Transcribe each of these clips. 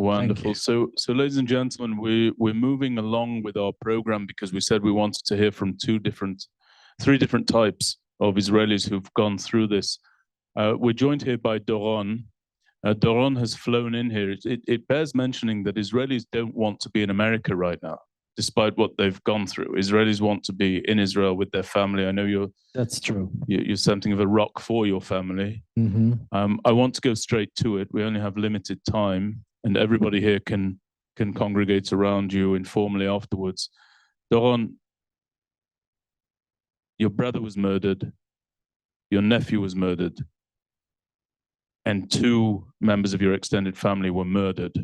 Wonderful. So, ladies and gentlemen, we're moving along with our program because we said we wanted to hear from three different types of Israelis who've gone through this. We're joined here by Doron. Doron has flown in here. It bears mentioning that Israelis don't want to be in America right now, despite what they've gone through. Israelis want to be in Israel with their family. I know That's true. You're something of a rock for your family. Mm-hmm. I want to go straight to it. We only have limited time, and everybody here can congregate around you informally afterwards. Doron, your brother was murdered. Your nephew was murdered. And 2 members of your extended family were murdered.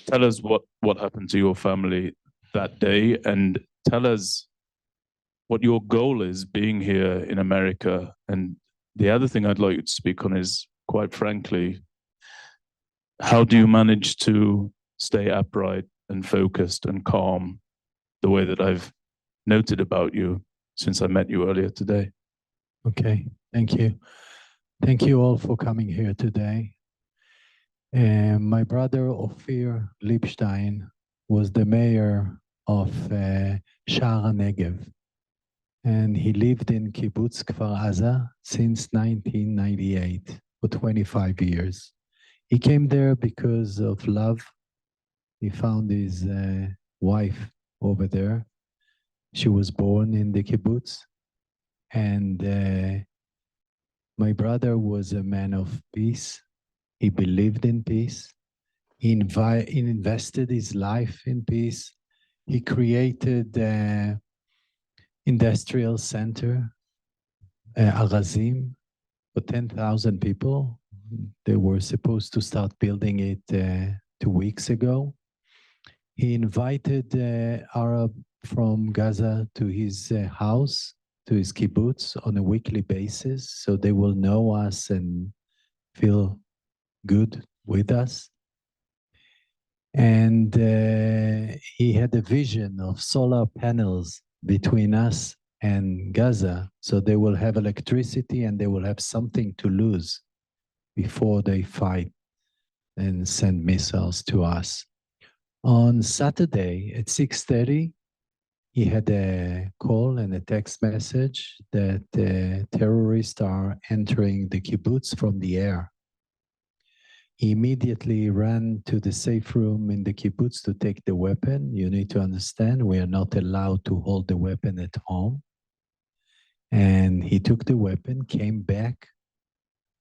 Tell us what happened to your family that day, and tell us what your goal is being here in America. And the other thing I'd like you to speak on is, quite frankly, how do you manage to stay upright and focused and calm the way that I've noted about you since I met you earlier today? Okay, thank you. Thank you all for coming here today. My brother Ophir Lipstein was the mayor of Sha'ar HaNegev, and he lived in Kibbutz Kfar Aza since 1998, for 25 years. He came there because of love. He found his wife over there. She was born in the kibbutz, and my brother was a man of peace. He believed in peace. He invested his life in peace. He created an industrial center, Arazim, for 10,000 people. They were supposed to start building it 2 weeks ago. He invited Arab from Gaza to his house, to his kibbutz, on a weekly basis, so they will know us and feel good with us. And he had a vision of solar panels between us and Gaza, so they will have electricity and they will have something to lose before they fight and send missiles to us. On Saturday at 6:30, he had a call and a text message that terrorists are entering the kibbutz from the air. He immediately ran to the safe room in the kibbutz to take the weapon. You need to understand, we are not allowed to hold the weapon at home. And he took the weapon, came back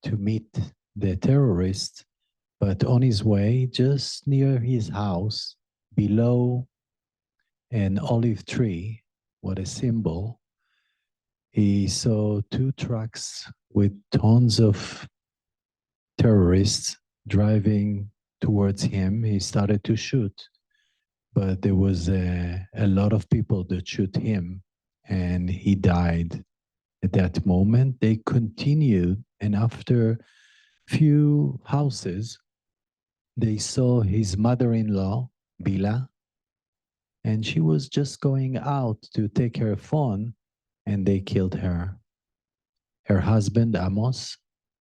to meet the terrorists, but on his way, just near his house, below an olive tree, what a symbol, he saw 2 trucks with tons of terrorists driving towards him. He started to shoot, but there was a lot of people that shoot him, and he died at that moment. They continued, and after few houses, they saw his mother-in-law, Bila, and she was just going out to take her phone, and they killed her. Her husband, Amos,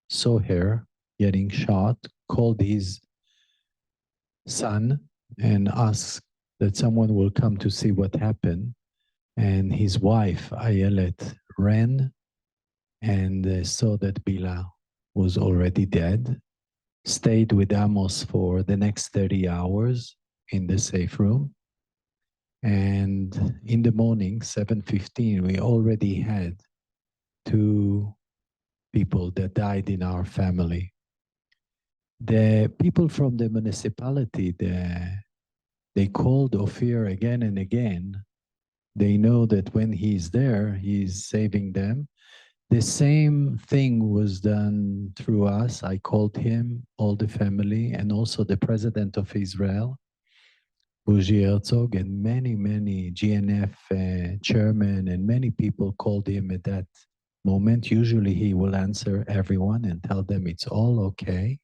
saw her getting shot, called his son and asked that someone will come to see what happened. And his wife, Ayelet, ran and saw that Bila was already dead, stayed with Amos for the next 30 hours in the safe room. And in the morning, 7:15, we already had 2 people that died in our family. The people from the municipality, they called Ophir again and again. They know that when he's there, he's saving them. The same thing was done through us. I called him, all the family, and also the president of Israel, Bougie Herzog, and many GNF chairmen and many people called him at that moment. Usually he will answer everyone and tell them it's all okay.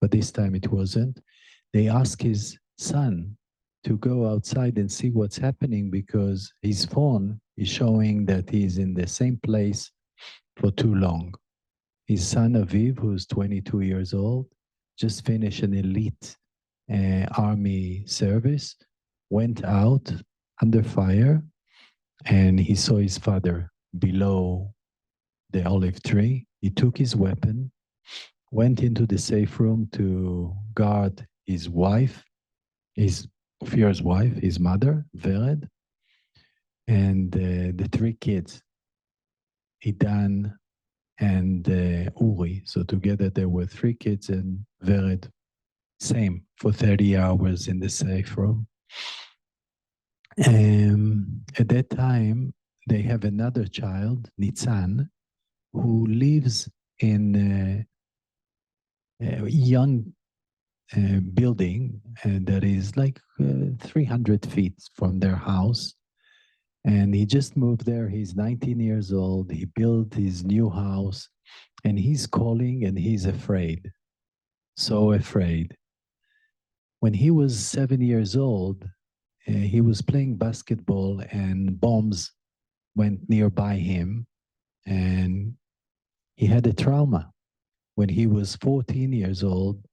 But this time it wasn't. They asked his son to go outside and see what's happening because his phone is showing that he's in the same place for too long. His son Aviv, who's 22 years old, just finished an elite army service, went out under fire, and he saw his father below the olive tree. He took his weapon, went into the safe room to guard his wife, his Ophir's wife, his mother, Vered, and the three kids, Idan and Uri. So together there were three kids and Vered, same, for 30 hours in the safe room. At that time, they have another child, Nitzan, who lives in a young building that is like 300 feet from their house. And he just moved there. He's 19 years old. He built his new house and he's calling and he's afraid, so afraid. When he was 7 years old, he was playing basketball and bombs went nearby him and he had a trauma. When he was 14 years old,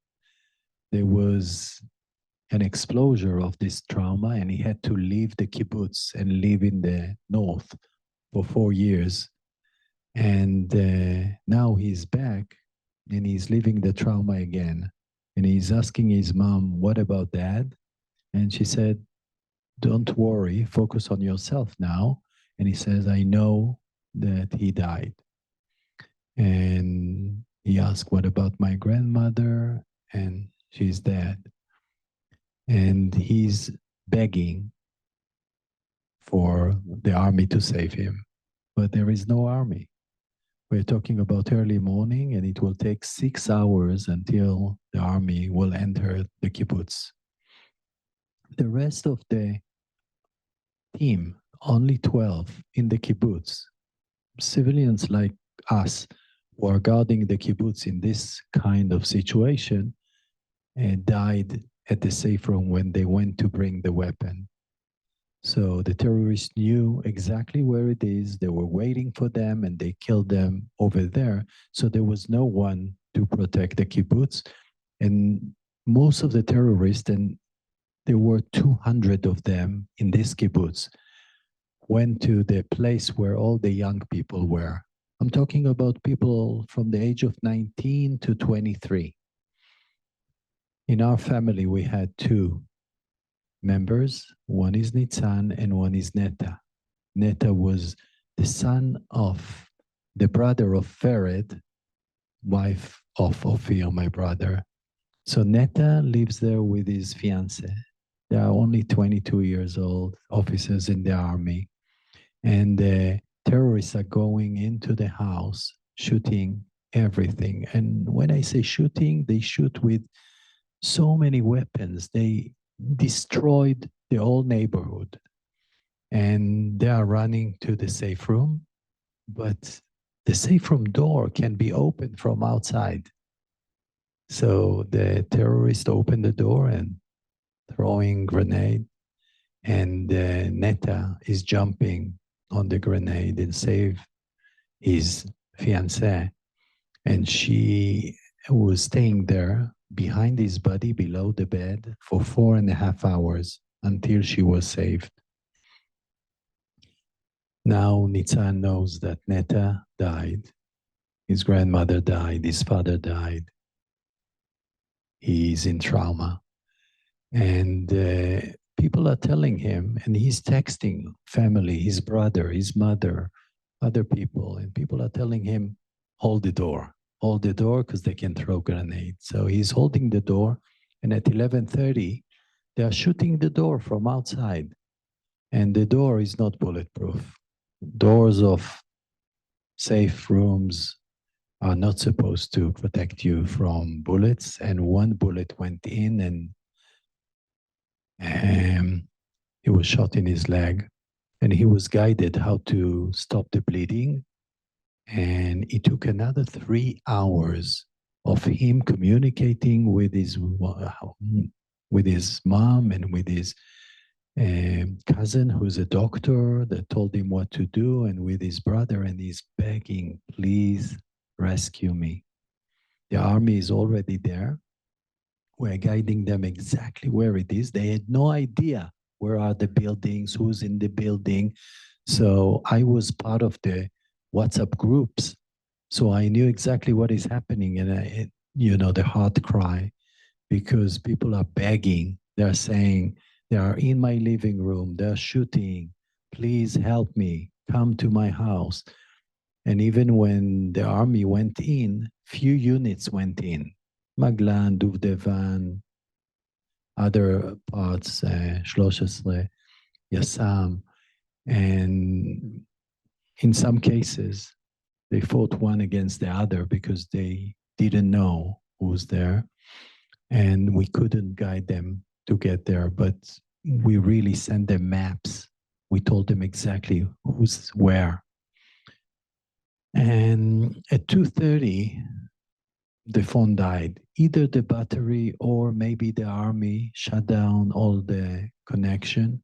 there was an explosion of this trauma and he had to leave the kibbutz and live in the north for 4 years. And now he's back and he's living the trauma again. And he's asking his mom, what about dad? And she said, don't worry, focus on yourself now. And he says, I know that he died. And he asked, what about my grandmother? And she's dead. And he's begging for the army to save him. But there is no army. We're talking about early morning, and it will take 6 hours until the army will enter the kibbutz. The rest of the team, only 12 in the kibbutz, civilians like us who are guarding the kibbutz in this kind of situation, died at the safe room when they went to bring the weapon. So the terrorists knew exactly where it is. They were waiting for them and they killed them over there. So there was no one to protect the kibbutz. And most of the terrorists, and there were 200 of them in this kibbutz, went to the place where all the young people were. I'm talking about people from the age of 19 to 23. In our family, we had two members. One is Nitzan and one is Neta. Neta was the son of the brother of Fered, wife of Ophir, my brother. So Neta lives there with his fiancée. They are only 22 years old, officers in the army. And the terrorists are going into the house, shooting everything. And when I say shooting, they shoot with so many weapons. They destroyed the whole neighborhood. And they are running to the safe room, but the safe room door can be opened from outside. So the terrorists open the door and throwing grenade, and Neta is jumping on the grenade and save his fiancée. And she was staying there behind his body below the bed for 4.5 hours until she was saved. Now Nitzan knows that Neta died. His grandmother died. His father died. He's in trauma. And people are telling him, and he's texting family, his brother, his mother, other people, and people are telling him, hold the door because they can throw grenades. So he's holding the door, and at 11:30, they are shooting the door from outside. And the door is not bulletproof. Doors of safe rooms are not supposed to protect you from bullets, and one bullet went in and he was shot in his leg, and he was guided how to stop the bleeding. And it took another 3 hours of him communicating with his mom and with his cousin, who's a doctor, that told him what to do, and with his brother, and he's begging, please rescue me. The army is already there. We're guiding them exactly where it is. They had no idea where are the buildings, who's in the building. So I was part of the WhatsApp groups. So I knew exactly what is happening. And the heart cry, because people are begging. They're saying, they are in my living room. They're shooting. Please help me. Come to my house. And even when the army went in, few units went in. Maglan, Duvdevan, other parts, 13, Yassam. And in some cases, they fought one against the other because they didn't know who was there. And we couldn't guide them to get there, but we really sent them maps. We told them exactly who's where. And at 2:30, the phone died. Either the battery or maybe the army shut down all the connection.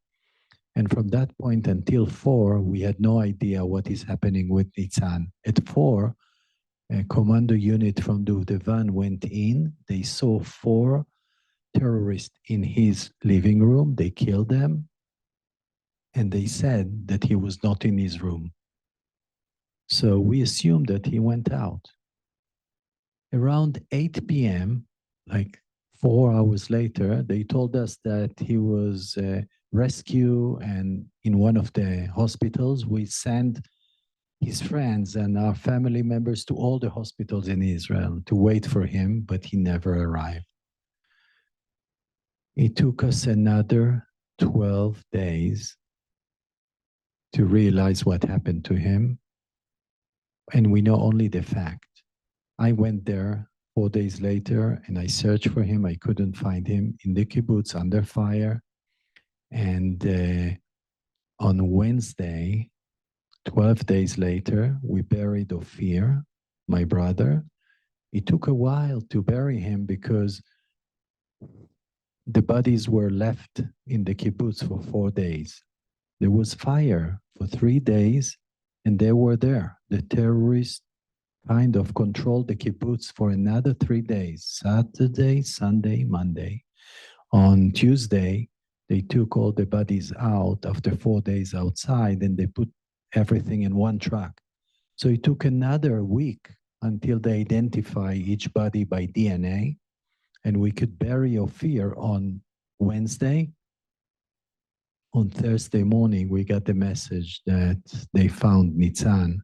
And from that point until 4, we had no idea what is happening with Nitzan. At 4, a commando unit from Duvdevan went in. They saw 4 terrorists in his living room. They killed them. And they said that he was not in his room. So we assumed that he went out. Around 8 p.m., like 4 hours later, they told us that he was rescued, and in one of the hospitals, we sent his friends and our family members to all the hospitals in Israel to wait for him, but he never arrived. It took us another 12 days to realize what happened to him. And we know only the fact. I went there 4 days later and I searched for him. I couldn't find him in the kibbutz under fire. And on Wednesday, 12 days later, we buried Ophir, my brother. It took a while to bury him because the bodies were left in the kibbutz for 4 days. There was fire for 3 days, and they were there. The terrorists kind of controlled the kibbutz for another 3 days, Saturday, Sunday, Monday. On Tuesday, they took all the bodies out after 4 days outside, and they put everything in one truck. So it took another week until they identify each body by DNA, and we could bury Ophir on Wednesday. On Thursday morning, we got the message that they found Nitzan,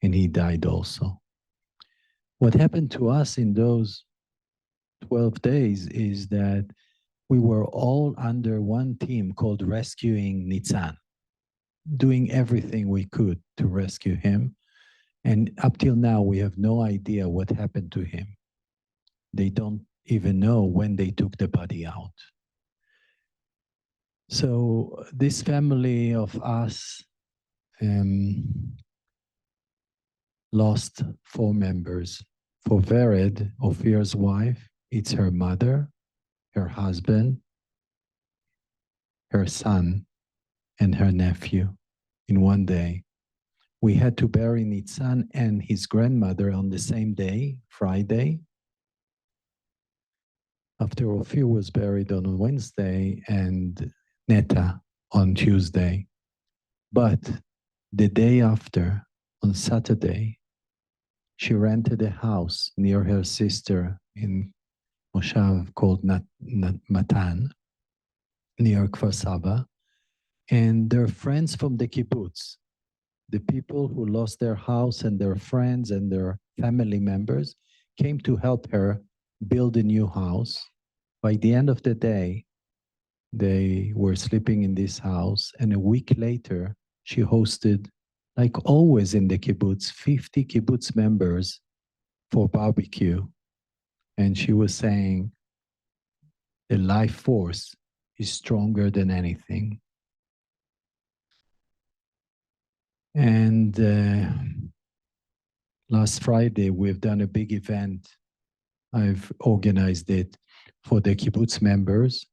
and he died also. What happened to us in those 12 days is that we were all under one team called Rescuing Nitzan, doing everything we could to rescue him. And up till now, we have no idea what happened to him. They don't even know when they took the body out. So this family of us lost 4 members. For Vered, Ophir's wife, it's her mother, her husband, her son, and her nephew in one day. We had to bury Nitzan and his grandmother on the same day, Friday, after Ophir was buried on Wednesday and Neta on Tuesday. But the day after, on Saturday, she rented a house near her sister in Moshav called Matan, near Kfar Saba, and their friends from the kibbutz, the people who lost their house and their friends and their family members, came to help her build a new house. By the end of the day, they were sleeping in this house, and a week later, she hosted, like always in the kibbutz, 50 kibbutz members for barbecue. And she was saying, the life force is stronger than anything. And last Friday, we've done a big event. I've organized it for the kibbutz members.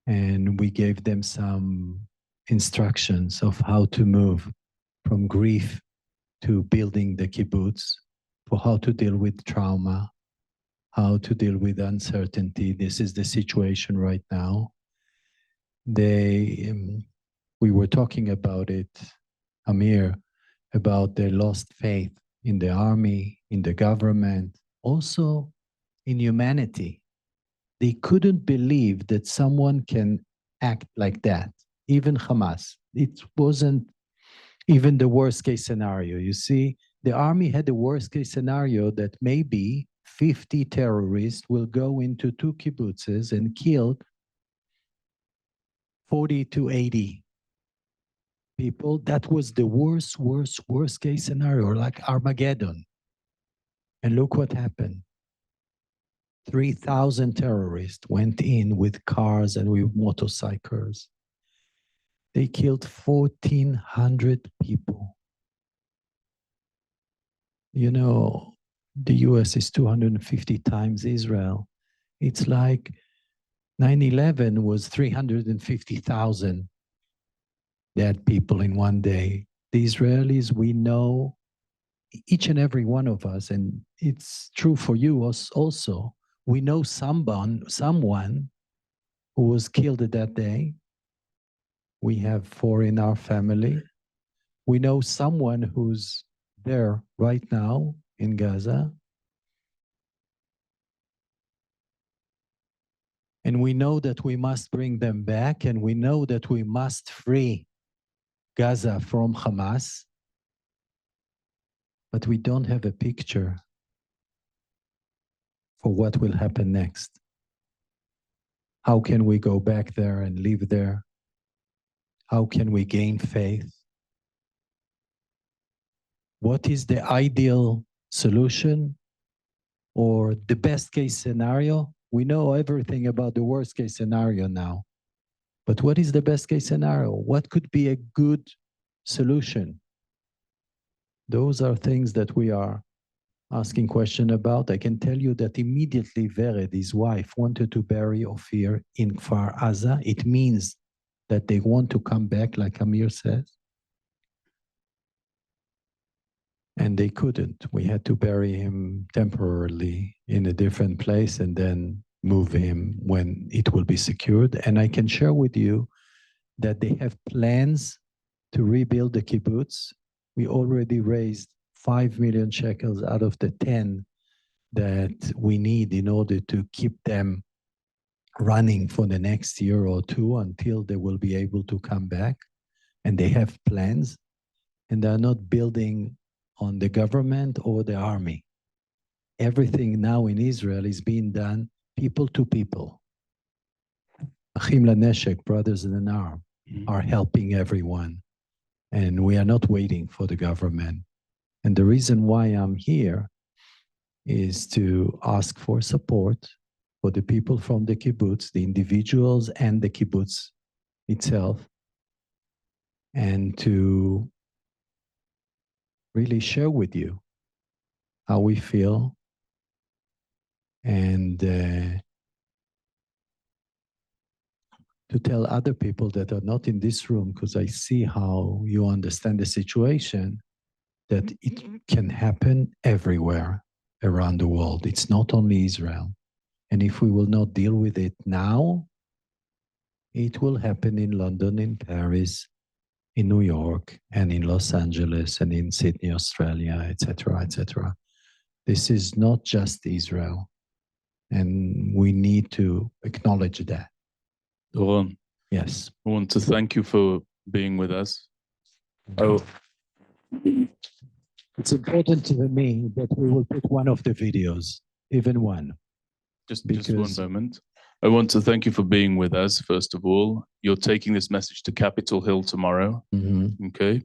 And we gave them some instructions of how to move from grief to building the kibbutz, for how to deal with trauma, how to deal with uncertainty. This is the situation right now. We were talking about it, Amir, about their lost faith in the army, in the government, also in humanity. They couldn't believe that someone can act like that, even Hamas. It wasn't even the worst case scenario. You see, the army had the worst case scenario that maybe 50 terrorists will go into 2 kibbutzes and kill 40 to 80 people. That was the worst case scenario, like Armageddon. And look what happened. 3,000 terrorists went in with cars and with motorcycles. They killed 1,400 people. You know, the US is 250 times Israel. It's like 9/11 was 350,000 dead people in one day. The Israelis, we know, each and every one of us, and it's true for you also, we know someone who was killed that day. We have 4 in our family. We know someone who's there right now in Gaza. And we know that we must bring them back, and we know that we must free Gaza from Hamas. But we don't have a picture for what will happen next. How can we go back there and live there? How can we gain faith? What is the ideal solution or the best case scenario? We know everything about the worst case scenario now. But what is the best case scenario? What could be a good solution? Those are things that we are asking questions about. I can tell you that immediately Vered, his wife, wanted to bury Ophir in Kfar Aza. It means that they want to come back, like Amir says. And they couldn't. We had to bury him temporarily in a different place and then move him when it will be secured. And I can share with you that they have plans to rebuild the kibbutz. We already raised 5 million shekels out of the 10 that we need in order to keep them running for the next year or 2 until they will be able to come back. And they have plans, and they're not building on the government or the army. Everything now in Israel is being done people to people. Achim Laneshek, brothers in arm, are helping everyone. And we are not waiting for the government. And the reason why I'm here is to ask for support for the people from the kibbutz, the individuals and the kibbutz itself, and to really share with you how we feel and to tell other people that are not in this room, because I see how you understand the situation, that it can happen everywhere around the world. It's not only Israel. And if we will not deal with it now, it will happen in London, in Paris, in New York, and in Los Angeles, and in Sydney, Australia, etc., etc. This is not just Israel. And we need to acknowledge that. Doron, Yes. I want to thank you for being with us. Oh, It's important to me that we will put one of the videos, even one. just one moment. I want to thank you for being with us, first of all. You're taking this message to Capitol Hill tomorrow. Okay.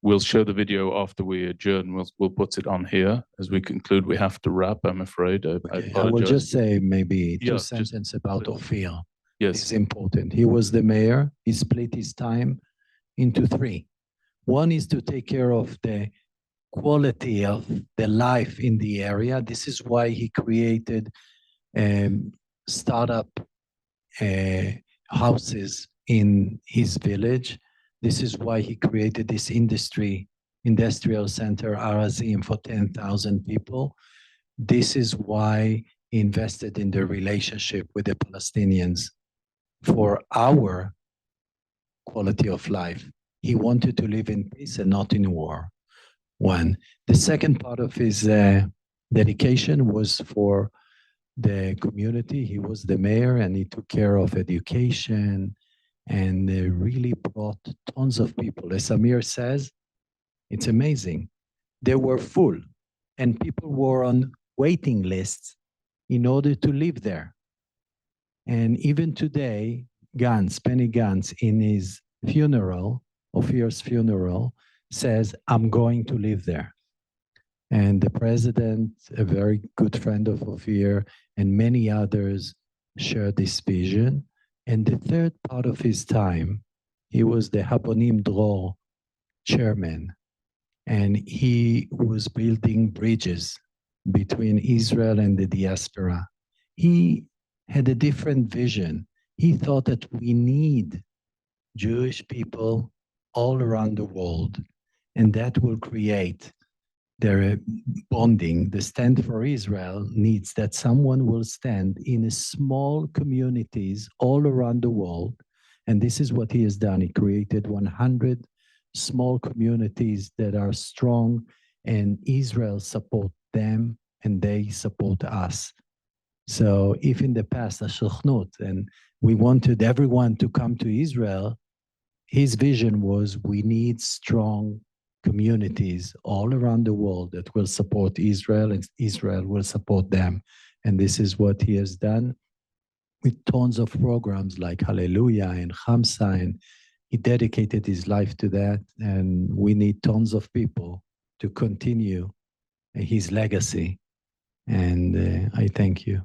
We'll show the video after we adjourn. We'll put it on here. As we conclude, we have to wrap, I'm afraid. I apologize. I will just say maybe 2 sentences about Ophir. Yes. It's important. He was the mayor. He split his time into 3. One is to take care of the quality of the life in the area. This is why he created startup houses in his village. This is why he created this industrial center, Arazim, for 10,000 people. This is why He invested in the relationship with the Palestinians for our quality of life. He wanted to live in peace and not in war. One. The second part of his dedication was for the community. He was the mayor and he took care of education and really brought tons of people. As Amir says, it's amazing. They were full and people were on waiting lists in order to live there. And even today, Benny Gantz, in his funeral, Ophir's funeral, says, I'm going to live there. And the president, a very good friend of Ophir, and many others shared this vision. And the third part of his time, he was the Habonim Dror chairman, and he was building bridges between Israel and the diaspora. He had a different vision. He thought that we need Jewish people all around the world, and that will create their bonding. The Stand for Israel needs that someone will stand in a small communities all around the world, and this is what he has done. He created 100 small communities that are strong, and Israel support them, and they support us. So if in the past, and we wanted everyone to come to Israel, his vision was we need strong communities all around the world that will support Israel and Israel will support them. And this is what he has done with tons of programs like Hallelujah and Hamsa, and he dedicated his life to that. And we need tons of people to continue his legacy. And I thank you.